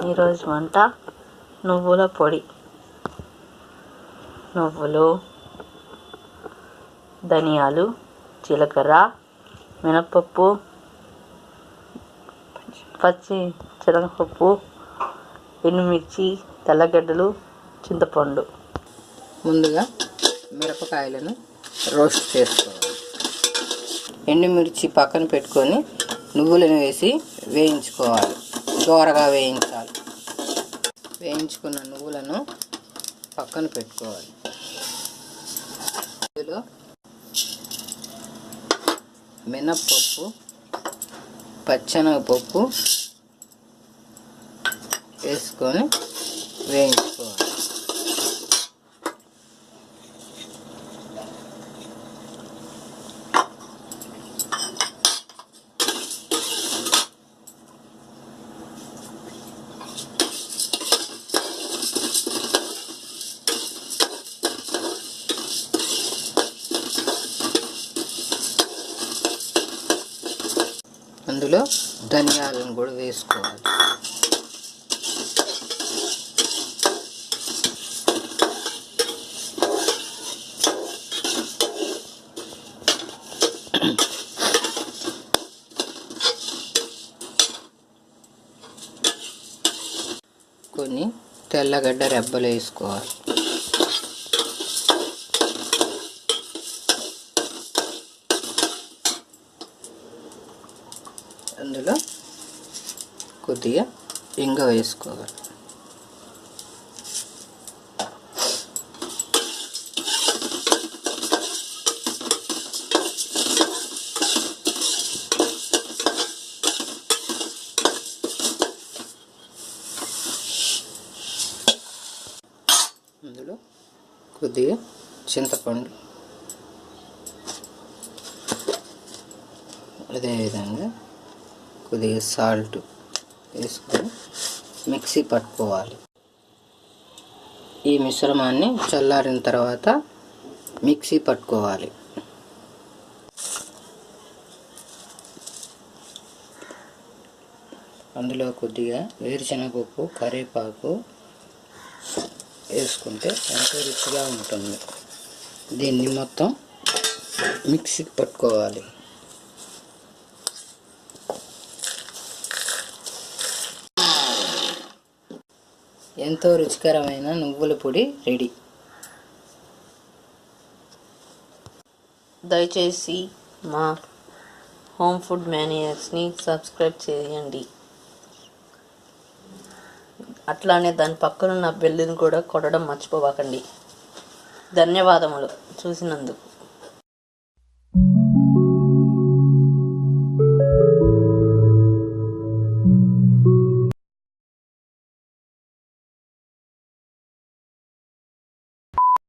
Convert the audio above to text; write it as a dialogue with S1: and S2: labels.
S1: ఈరోజు వంట నువ్వుల పొడి. నువ్వులు, ధనియాలు, జీలకర్ర, మినప్పప్పు, పచ్చి శనగపప్పు, ఎండుమిర్చి, తెల్లగడ్డలు, చింతపండు.
S2: ముందుగా మిరపకాయలను రోస్ట్ చేసుకోవాలి. ఎండుమిర్చి పక్కన పెట్టుకొని నువ్వులను వేసి వేయించుకోవాలి. దోరగా వేయించాలి. వేయించుకున్న నువ్వులను పక్కన పెట్టుకోవాలి. ఇందులో మినప్పప్పు, పచ్చెనగపప్పు వేసుకొని వేయించుకోవాలి. అందులో ధనియాలను కూడా వేసుకోవాలి. కొన్ని తెల్లగడ్డ రెబ్బలు వేసుకోవాలి. అందులో కొద్దిగా ఇంగ వేసుకోవాలి. అందులో కొద్దిగా చింతపండు, అదేవిధంగా కొద్దిగా సాల్ట్ వేసుకొని మిక్సీ పట్టుకోవాలి. ఈ మిశ్రమాన్ని చల్లారిన తర్వాత మిక్సీ పట్టుకోవాలి. అందులో కొద్దిగా వేరుశనగపప్పు, కరివేపాకు వేసుకుంటే ఎంతో రుచిగా ఉంటుంది. దీన్ని మొత్తం మిక్సీకి పట్టుకోవాలి. ఎంతో రుచికరమైన నువ్వుల పొడి రెడీ.
S1: దయచేసి మా హోమ్ ఫుడ్ మేనియాక్స్ని సబ్స్క్రైబ్ చేయండి. అట్లానే దాని పక్కనున్న బెల్లుని కూడా కొట్టడం మర్చిపోకండి. ధన్యవాదములు చూసినందుకు.